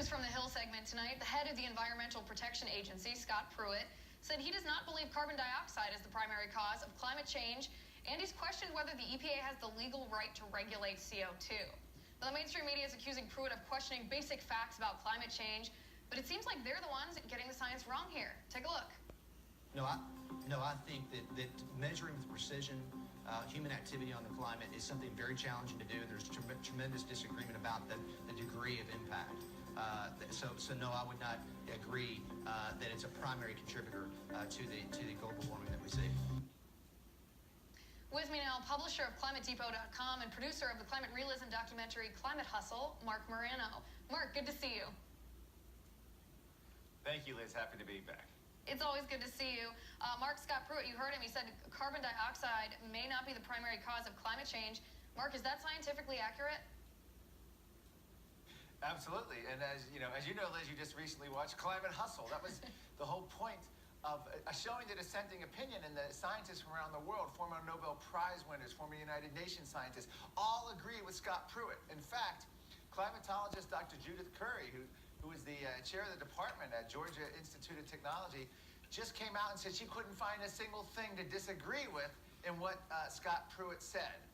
News from the Hill segment tonight. The head of the Environmental Protection Agency, Scott Pruitt, said he does not believe carbon dioxide is the primary cause of climate change, and he's questioned whether the EPA has the legal right to regulate CO2. Now, the mainstream media is accusing Pruitt of questioning basic facts about climate change, but it seems like they're the ones getting the science wrong here. Take a look. No, I think that measuring with precision human activity on the climate is something very challenging to do, and there's tremendous disagreement about the degree of impact. So no, I would not agree that it's a primary contributor to the global warming that we see. With me now, publisher of ClimateDepot.com and producer of the climate realism documentary Climate Hustle, Mark Morano. Mark, good to see you. Thank you, Liz. Happy to be back. It's always good to see you. Mark, Scott Pruitt, you heard him. He said carbon dioxide may not be the primary cause of climate change. Mark, is that scientifically accurate? Absolutely. And as you know, Liz, you just recently watched Climate Hustle. That was the whole point of showing the dissenting opinion, and the scientists from around the world, former Nobel Prize winners, former United Nations scientists, all agree with Scott Pruitt. In fact, climatologist Dr. Judith Curry, who is the chair of the department at Georgia Institute of Technology, just came out and said she couldn't find a single thing to disagree with in what Scott Pruitt said.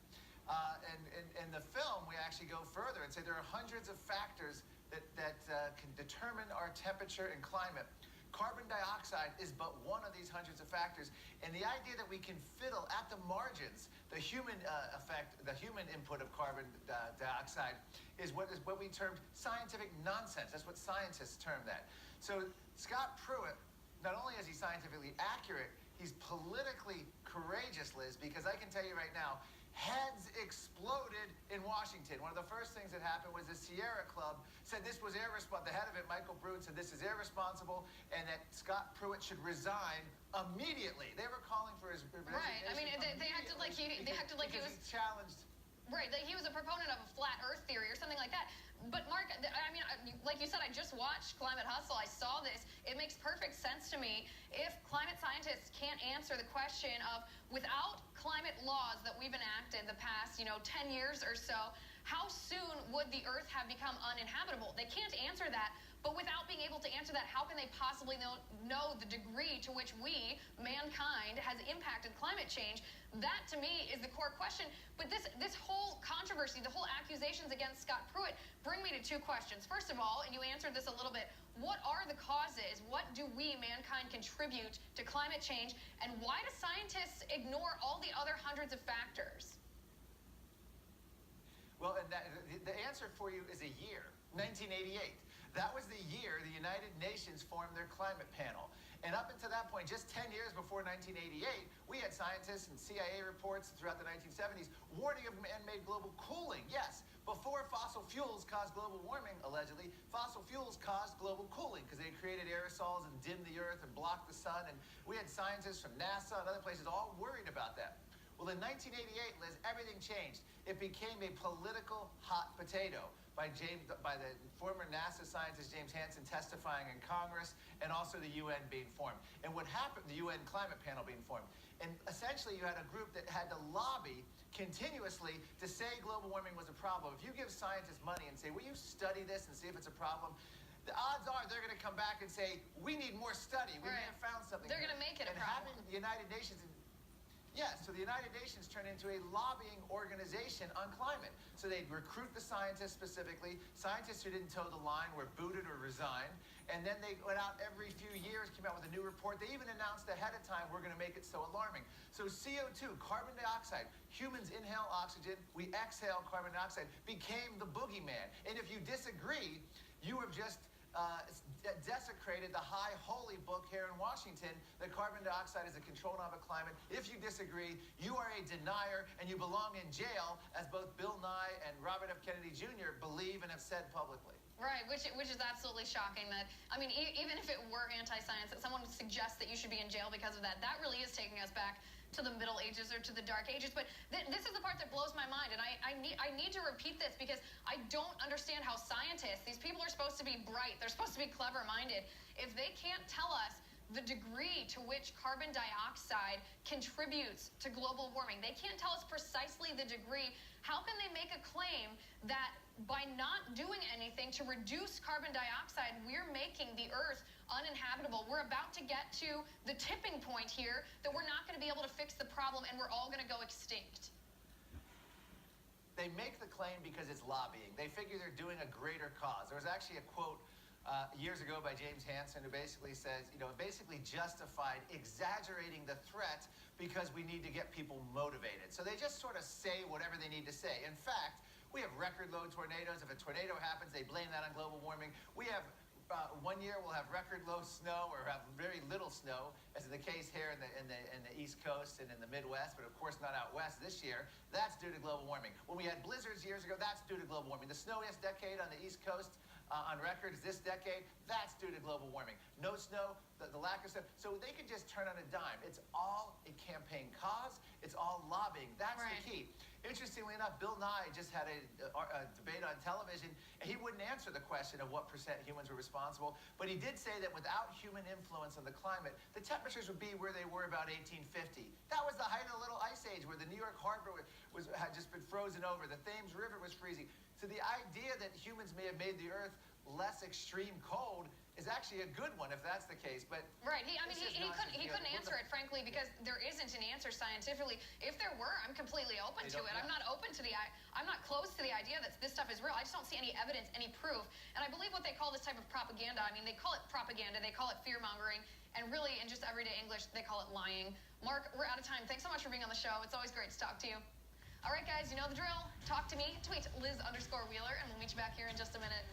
And in the film, we actually go further and say there are hundreds of factors that can determine our temperature and climate. Carbon dioxide is but one of these hundreds of factors, and the idea that we can fiddle at the margins, the human effect, the human input of carbon dioxide is what we termed scientific nonsense. That's what scientists term that. So Scott Pruitt, not only is he scientifically accurate, he's politically courageous, Liz, because I can tell you right now, heads exploded in Washington. One of the first things that happened was the Sierra Club said this was irresponsible. The head of it, Michael Brune, said this is irresponsible and that Scott Pruitt should resign immediately. They were calling for his resignation. Right. I mean, they acted like he was challenged. Right, that he was a proponent of a flat Earth theory or something like that. But Mark, I mean, like you said, I just watched Climate Hustle. I saw this. It makes perfect sense to me. If climate scientists can't answer the question of, without climate laws that we've enacted the past, 10 years or so, how soon would the Earth have become uninhabitable? They can't answer that. But without being able to answer that, how can they possibly know the degree to which we, mankind, has impacted climate change? That, to me, is the core question. But this whole controversy, the whole accusations against Scott Pruitt bring me to two questions. First of all, and you answered this a little bit, what are the causes? What do we, mankind, contribute to climate change? And why do scientists ignore all the other hundreds of factors? Well, and the answer for you is a year, 1988. That was the year the United Nations formed their climate panel. And up until that point, just 10 years before 1988, we had scientists and CIA reports throughout the 1970s warning of man-made global cooling. Yes, before fossil fuels caused global warming, allegedly, fossil fuels caused global cooling because they created aerosols and dimmed the Earth and blocked the sun. And we had scientists from NASA and other places all worried about that. Well, in 1988, Liz, everything changed. It became a political hot potato by the former NASA scientist James Hansen testifying in Congress, and also the UN being formed. And what happened, the UN climate panel being formed. And essentially you had a group that had to lobby continuously to say global warming was a problem. If you give scientists money and say, will you study this and see if it's a problem? The odds are they're going to come back and say, we need more study. We may have found something. They're going to make it a problem. And having the United Nations... Yes, so the United Nations turned into a lobbying organization on climate. So they'd recruit the scientists specifically. Scientists who didn't toe the line were booted or resigned. And then they went out every few years, came out with a new report. They even announced ahead of time, we're going to make it so alarming. So CO2, carbon dioxide, humans inhale oxygen, we exhale carbon dioxide, became the boogeyman. And if you disagree, you have just desecrated the high holy book here in Washington that carbon dioxide is a control knob of climate. If you disagree, you are a denier and you belong in jail, as both Bill Nye and Robert F. Kennedy Jr. believe and have said publicly. Right, which is absolutely shocking. That, I mean, even if it were anti-science, that someone would suggest that you should be in jail because of that, that really is taking us back to the Middle Ages or to the Dark Ages. But this is the part that blows my mind, and I need to repeat this because I don't understand how scientists, these people are supposed to be bright, they're supposed to be clever-minded. If they can't tell us the degree to which carbon dioxide contributes to global warming, they can't tell us precisely the degree, how can they make a claim that by not doing anything to reduce carbon dioxide, we're making the Earth uninhabitable. We're about to get to the tipping point here that we're not going to be able to fix the problem and we're all going to go extinct. They make the claim because it's lobbying. They figure they're doing a greater cause. There was actually a quote years ago by James Hansen who basically says, basically justified exaggerating the threat because we need to get people motivated. So they just sort of say whatever they need to say. In fact, we have record low tornadoes. If a tornado happens, they blame that on global warming. We have 1 year we'll have record low snow or have very little snow, as is the case here in the East Coast and in the Midwest, but of course not out west this year. That's due to global warming. When we had blizzards years ago, that's due to global warming. The snowiest decade on the East Coast on record is this decade. That's due to global warming. No snow, the lack of snow. So they can just turn on a dime. It's all a campaign cause. It's all lobbying. That's right. The key. Interestingly enough, Bill Nye just had a debate on television, and he wouldn't answer the question of what percent humans were responsible, but he did say that without human influence on the climate, the temperatures would be where they were about 1850. That was the height of the Little Ice Age, where the New York Harbor had just been frozen over. The Thames River was freezing. So the idea that humans may have made the Earth less extreme cold is actually a good one if that's the case. But right, he couldn't answer it, frankly, because there isn't an answer scientifically. If there were, I'm completely open to it. I'm not open to I'm not close to the idea that this stuff is real. I just don't see any evidence, any proof. And I believe what they call this type of propaganda, they call it propaganda, they call it fear-mongering, and really, in just everyday English, they call it lying. Mark, we're out of time. Thanks so much for being on the show. It's always great to talk to you. All right, guys, you know the drill. Talk to me. Tweet Liz_Wheeler, and we'll meet you back here in just a minute.